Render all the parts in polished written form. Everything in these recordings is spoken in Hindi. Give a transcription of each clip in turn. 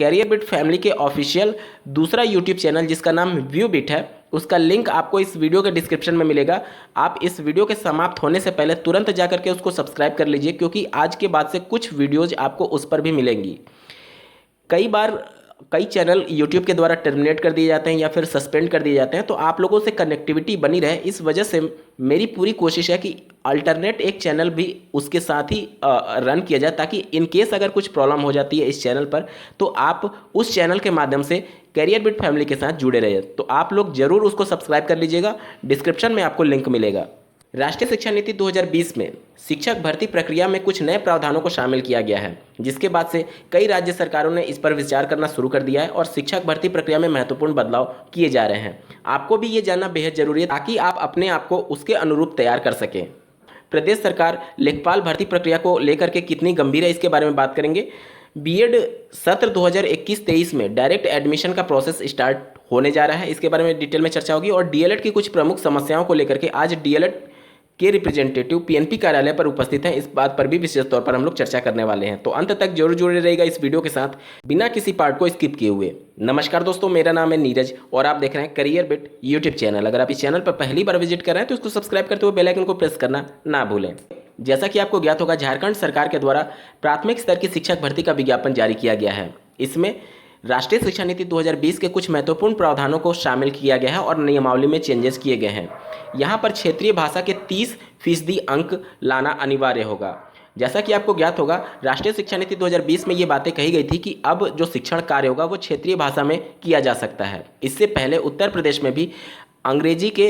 कैरियर बिट फैमिली के ऑफिशियल दूसरा यूट्यूब चैनल जिसका नाम व्यू बिट है, उसका लिंक आपको इस वीडियो के डिस्क्रिप्शन में मिलेगा। आप इस वीडियो के समाप्त होने से पहले तुरंत जाकर के उसको सब्सक्राइब कर लीजिए, क्योंकि आज के बाद से कुछ वीडियोज आपको उस पर भी मिलेंगी। कई बार कई चैनल यूट्यूब के द्वारा टर्मिनेट कर दिए जाते हैं या फिर सस्पेंड कर दिए जाते हैं, तो आप लोगों से कनेक्टिविटी बनी रहे, इस वजह से मेरी पूरी कोशिश है कि अल्टरनेट एक चैनल भी उसके साथ ही रन किया जाए, ताकि इन केस अगर कुछ प्रॉब्लम हो जाती है इस चैनल पर तो आप उस चैनल के माध्यम से कैरियर बिट फैमिली के साथ जुड़े रहिए। तो आप लोग जरूर उसको सब्सक्राइब कर लीजिएगा, डिस्क्रिप्शन में आपको लिंक मिलेगा। राष्ट्रीय शिक्षा नीति 2020 में शिक्षक भर्ती प्रक्रिया में कुछ नए प्रावधानों को शामिल किया गया है, जिसके बाद से कई राज्य सरकारों ने इस पर विचार करना शुरू कर दिया है और शिक्षक भर्ती प्रक्रिया में महत्वपूर्ण बदलाव किए जा रहे हैं। आपको भी ये जानना बेहद जरूरी है ताकि आप अपने आप को उसके अनुरूप तैयार कर सकें। प्रदेश सरकार लेखपाल भर्ती प्रक्रिया को लेकर के कितनी गंभीर है, इसके बारे में बात करेंगे। बीएड सत्र 2021-23 में डायरेक्ट एडमिशन का प्रोसेस स्टार्ट होने जा रहा है, इसके बारे में डिटेल में चर्चा होगी। और डीएलएड की कुछ प्रमुख समस्याओं को लेकर के आज डीएलएड के रिप्रेजेंटेटिव पीएनपी कार्यालय पर उपस्थित हैं, इस बात पर भी विशेष तौर पर हम लोग चर्चा करने वाले हैं। तो अंत तक जरूर जुड़े रहेगा इस वीडियो के साथ, बिना किसी पार्ट को स्किप किए हुए। नमस्कार दोस्तों, मेरा नाम है नीरज और आप देख रहे हैं करियर बिट यूट्यूब चैनल। अगर आप इस चैनल पर पहली बार विजिट कर रहे हैं तो इसको सब्सक्राइब करते हुए बेल आइकन को प्रेस करना ना भूलें। जैसा कि आपको ज्ञात होगा, झारखंड सरकार के द्वारा प्राथमिक स्तर की शिक्षक भर्ती का विज्ञापन जारी किया गया है। इसमें राष्ट्रीय शिक्षा नीति 2020 के कुछ महत्वपूर्ण प्रावधानों को शामिल किया गया है और नियमावली में चेंजेस किए गए हैं। यहाँ पर क्षेत्रीय भाषा के 30% अंक लाना अनिवार्य होगा। जैसा कि आपको ज्ञात होगा, राष्ट्रीय शिक्षा नीति 2020 में ये बातें कही गई थी कि अब जो शिक्षण कार्य होगा वो क्षेत्रीय भाषा में किया जा सकता है। इससे पहले उत्तर प्रदेश में भी अंग्रेजी के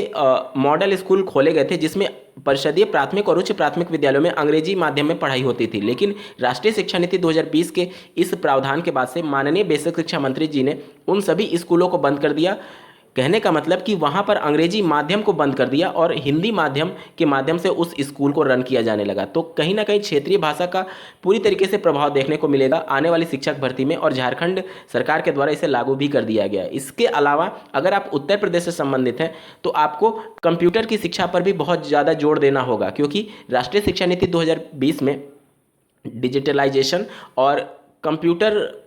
मॉडल स्कूल खोले गए थे, जिसमें परिषदीय प्राथमिक और उच्च प्राथमिक विद्यालयों में अंग्रेजी माध्यम में पढ़ाई होती थी। लेकिन राष्ट्रीय शिक्षा नीति 2020 के इस प्रावधान के बाद से माननीय बेसिक शिक्षा मंत्री जी ने उन सभी स्कूलों को बंद कर दिया। कहने का मतलब कि वहाँ पर अंग्रेजी माध्यम को बंद कर दिया और हिंदी माध्यम के माध्यम से उस स्कूल को रन किया जाने लगा। तो कहीं ना कहीं क्षेत्रीय भाषा का पूरी तरीके से प्रभाव देखने को मिलेगा आने वाली शिक्षक भर्ती में, और झारखंड सरकार के द्वारा इसे लागू भी कर दिया गया है। इसके अलावा अगर आप उत्तर प्रदेश से संबंधित हैं तो आपको कंप्यूटर की शिक्षा पर भी बहुत ज़्यादा जोर देना होगा, क्योंकि राष्ट्रीय शिक्षा नीति 2020 में डिजिटलाइजेशन और कंप्यूटर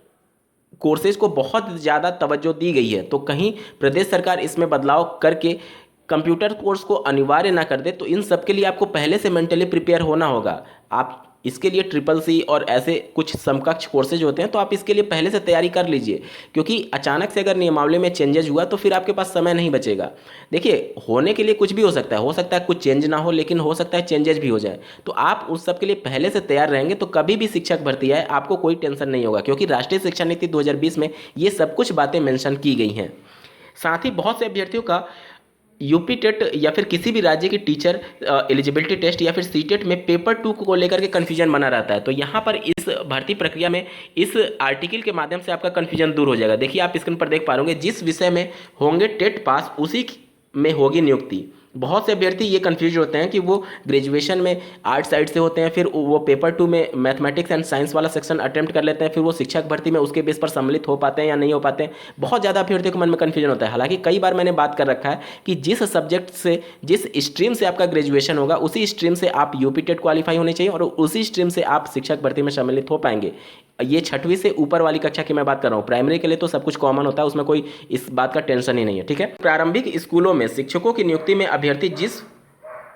कोर्सेज को बहुत ज़्यादा तवज्जो दी गई है। तो कहीं प्रदेश सरकार इसमें बदलाव करके कंप्यूटर कोर्स को अनिवार्य ना कर दे, तो इन सब के लिए आपको पहले से मेंटली प्रिपेयर होना होगा। आप इसके लिए CCC और ऐसे कुछ समकक्ष कोर्सेज होते हैं, तो आप इसके लिए पहले से तैयारी कर लीजिए, क्योंकि अचानक से अगर नियमावली में चेंजेस हुआ तो फिर आपके पास समय नहीं बचेगा। देखिए, होने के लिए कुछ भी हो सकता है कुछ चेंज ना हो, लेकिन हो सकता है चेंजेस भी हो जाए। तो आप उस सब के लिए पहले से तैयार रहेंगे तो कभी भी शिक्षक भर्ती आए आपको कोई टेंशन नहीं होगा, क्योंकि राष्ट्रीय शिक्षा नीति 2020 में ये सब कुछ बातें मेंशन की गई हैं। साथ ही बहुत से अभ्यर्थियों का यूपी टेट या फिर किसी भी राज्य की टीचर एलिजिबिलिटी टेस्ट या फिर सीटेट में पेपर 2 को लेकर के कन्फ्यूजन बना रहता है। तो यहाँ पर इस भर्ती प्रक्रिया में इस आर्टिकल के माध्यम से आपका कन्फ्यूजन दूर हो जाएगा। देखिए, आप स्क्रीन पर देख पा रहे होंगे, जिस विषय में होंगे टेट पास उसी में होगी नियुक्ति। बहुत से अभ्यर्थी ये कन्फ्यूज होते हैं कि वो ग्रेजुएशन में आर्ट साइड से होते हैं, फिर वो पेपर 2 में मैथमेटिक्स एंड साइंस वाला सेक्शन अटेम्प्ट कर लेते हैं, फिर वो शिक्षक भर्ती में उसके बेस पर सम्मिलित हो पाते हैं या नहीं हो पाते हैं। बहुत ज़्यादा अभ्यर्थियों के मन में कन्फ्यूजन होता है। हालांकि कई बार मैंने बात कर रखा है कि जिस सब्जेक्ट से, जिस स्ट्रीम से आपका ग्रेजुएशन होगा, उसी स्ट्रीम से आप यूपी टेट क्वालिफाई होने चाहिए और उसी स्ट्रीम से आप शिक्षक भर्ती में सम्मिलित हो पाएंगे। ये 6वीं से ऊपर वाली कक्षा की मैं बात कर रहा हूँ। प्राइमरी के लिए तो सब कुछ कॉमन होता है, उसमें कोई इस बात का टेंशन ही नहीं है, ठीक है। प्रारंभिक स्कूलों में शिक्षकों की नियुक्ति में अभ्यर्थी जिस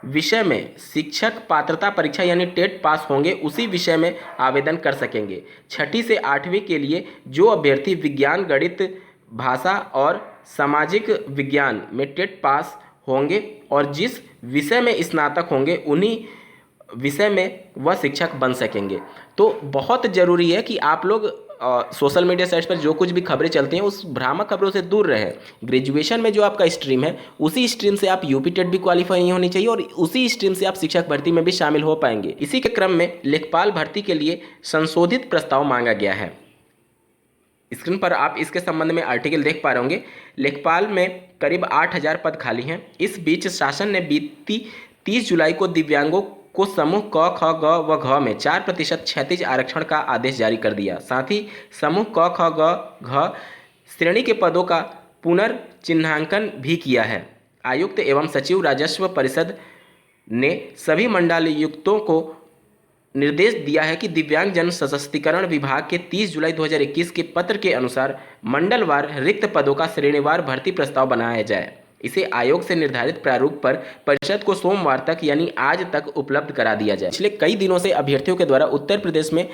विषय में शिक्षक पात्रता परीक्षा यानी टेट पास होंगे उसी विषय में आवेदन कर सकेंगे। 6ठी से 8वीं के लिए जो अभ्यर्थी विज्ञान, गणित, भाषा और सामाजिक विज्ञान में टेट पास होंगे और जिस विषय में स्नातक होंगे उन्हीं विषय में वह शिक्षक बन सकेंगे। तो बहुत ज़रूरी है कि आप लोग सोशल मीडिया साइट्स पर जो कुछ भी खबरें चलती हैं उस भ्रामक खबरों से दूर रहें। ग्रेजुएशन में जो आपका स्ट्रीम है उसी स्ट्रीम से आप यूपी टेट भी क्वालिफाई नहीं होनी चाहिए और उसी स्ट्रीम से आप शिक्षक भर्ती में भी शामिल हो पाएंगे। इसी के क्रम में लेखपाल भर्ती के लिए संशोधित प्रस्ताव मांगा गया है। स्क्रीन पर आप इसके संबंध में आर्टिकल देख पा रहे होंगे। लेखपाल में करीब 8,000 पद खाली हैं। इस बीच शासन ने बीती 30 जुलाई को दिव्यांगों को समूह क, ख, ग व घ में 4% क्षैतिज आरक्षण का आदेश जारी कर दिया। साथ ही समूह क, ख, ग, घ श्रेणी के पदों का पुनर्चिह्नांकन भी किया है। आयुक्त एवं सचिव राजस्व परिषद ने सभी मंडलायुक्तों को निर्देश दिया है कि दिव्यांग जन सशक्तिकरण विभाग के 30 जुलाई 2021 के पत्र के अनुसार मंडलवार रिक्त पदों का श्रेणीवार भर्ती प्रस्ताव बनाया जाए। इसे आयोग से निर्धारित प्रारूप पर परिषद को सोमवार तक यानी आज तक उपलब्ध करा दिया जाए। पिछले कई दिनों से अभ्यर्थियों के द्वारा उत्तर प्रदेश में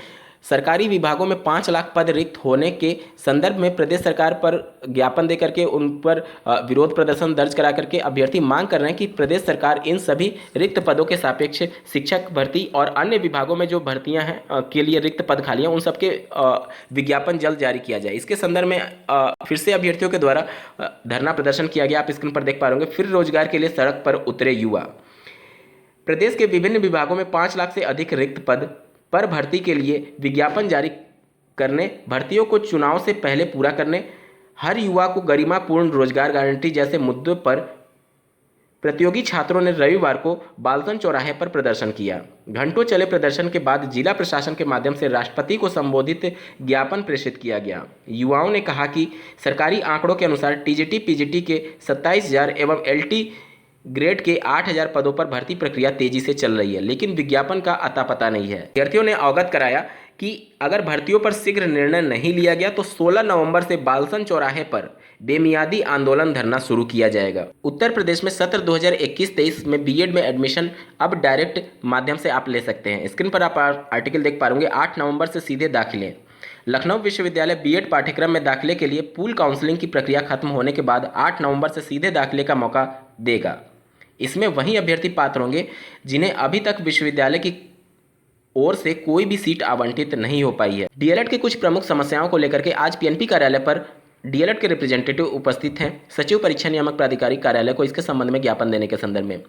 सरकारी विभागों में 5 लाख पद रिक्त होने के संदर्भ में प्रदेश सरकार पर ज्ञापन देकर के उन पर विरोध प्रदर्शन दर्ज करा करके अभ्यर्थी मांग कर रहे हैं कि प्रदेश सरकार इन सभी रिक्त पदों के सापेक्ष शिक्षक भर्ती और अन्य विभागों में जो भर्तियां हैं के लिए रिक्त पद खाली हैं उन सबके विज्ञापन जल्द जारी किया जाए। इसके संदर्भ में फिर से अभ्यर्थियों के द्वारा धरना प्रदर्शन किया गया। आप स्क्रीन पर देख पा रहे होंगे। फिर रोजगार के लिए सड़क पर उतरे युवा। प्रदेश के विभिन्न विभागों में 5 लाख से अधिक रिक्त पद पर भर्ती के लिए विज्ञापन जारी करने, भर्तियों को चुनाव से पहले पूरा करने, हर युवा को गरिमापूर्ण रोजगार गारंटी जैसे मुद्दों पर प्रतियोगी छात्रों ने रविवार को बालसन चौराहे पर प्रदर्शन किया। घंटों चले प्रदर्शन के बाद जिला प्रशासन के माध्यम से राष्ट्रपति को संबोधित ज्ञापन प्रेषित किया गया। युवाओं ने कहा कि सरकारी आंकड़ों के अनुसार टीजीटी पीजीटी के 27,000 एवं एलटी ग्रेड के 8,000 पदों पर भर्ती प्रक्रिया तेजी से चल रही है, लेकिन विज्ञापन का अता पता नहीं है। अभ्यर्थियों ने अवगत कराया कि अगर भर्तियों पर शीघ्र निर्णय नहीं लिया गया तो 16 नवंबर से बालसन चौराहे पर बेमियादी आंदोलन धरना शुरू किया जाएगा। उत्तर प्रदेश में सत्र 2021-23 में बीएड में एडमिशन अब डायरेक्ट माध्यम से आप ले सकते हैं। स्क्रीन पर आप आर्टिकल देख पा रहे 8 नवंबर से सीधे दाखिले। लखनऊ विश्वविद्यालय बीएड पाठ्यक्रम में दाखिले के लिए पूल काउंसलिंग की प्रक्रिया खत्म होने के बाद 8 नवंबर से सीधे दाखिले का मौका देगा। इसमें वही अभ्यर्थी पात्र होंगे जिन्हें अभी तक विश्वविद्यालय की ओर से कोई भी सीट आवंटित नहीं हो पाई है। डीएलएड की कुछ प्रमुख समस्याओं को लेकर के आज पीएनपी कार्यालय पर डीएलएड के रिप्रेजेंटेटिव उपस्थित हैं। सचिव परीक्षा नियामक प्राधिकारी कार्यालय को इसके संबंध में ज्ञापन देने के संदर्भ में,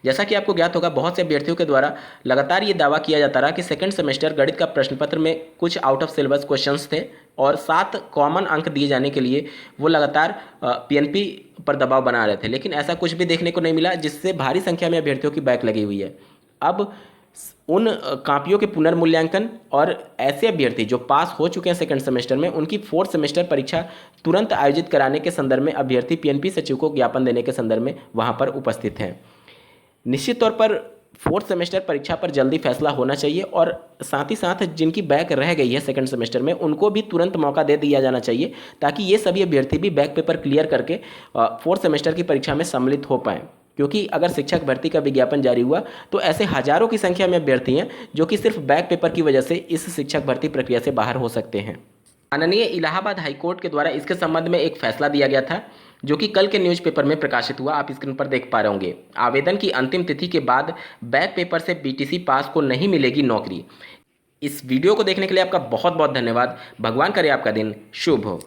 जैसा कि आपको ज्ञात होगा, बहुत से अभ्यर्थियों के द्वारा लगातार ये दावा किया जाता रहा कि सेकंड सेमेस्टर गणित का प्रश्न पत्र में कुछ आउट ऑफ सिलेबस क्वेश्चंस थे और 7 कॉमन अंक दिए जाने के लिए वो लगातार पीएनपी पर दबाव बना रहे थे, लेकिन ऐसा कुछ भी देखने को नहीं मिला, जिससे भारी संख्या में अभ्यर्थियों की बैक लगी हुई है। अब उन कापियों के पुनर्मूल्यांकन और ऐसे अभ्यर्थी जो पास हो चुके हैं सेकंड सेमेस्टर में, उनकी 4th सेमेस्टर परीक्षा तुरंत आयोजित कराने के संदर्भ में अभ्यर्थी पीएनपी सचिव को ज्ञापन देने के संदर्भ में वहां पर उपस्थित हैं। निश्चित तौर पर 4th सेमेस्टर परीक्षा पर जल्दी फैसला होना चाहिए और साथ ही साथ जिनकी बैक रह गई है सेकंड सेमेस्टर में उनको भी तुरंत मौका दे दिया जाना चाहिए, ताकि ये सभी अभ्यर्थी भी बैक पेपर क्लियर करके 4th सेमेस्टर की परीक्षा में सम्मिलित हो पाएँ। क्योंकि अगर शिक्षक भर्ती का विज्ञापन जारी हुआ तो ऐसे हजारों की संख्या में अभ्यर्थी हैं जो कि सिर्फ बैक पेपर की वजह से इस शिक्षक भर्ती प्रक्रिया से बाहर हो सकते हैं। माननीय इलाहाबाद हाईकोर्ट के द्वारा इसके संबंध में एक फैसला दिया गया था, जो कि कल के न्यूज़पेपर में प्रकाशित हुआ। आप स्क्रीन पर देख पा रहे होंगे। आवेदन की अंतिम तिथि के बाद बैक पेपर से बीटीसी पास को नहीं मिलेगी नौकरी। इस वीडियो को देखने के लिए आपका बहुत बहुत धन्यवाद। भगवान करे आपका दिन शुभ हो।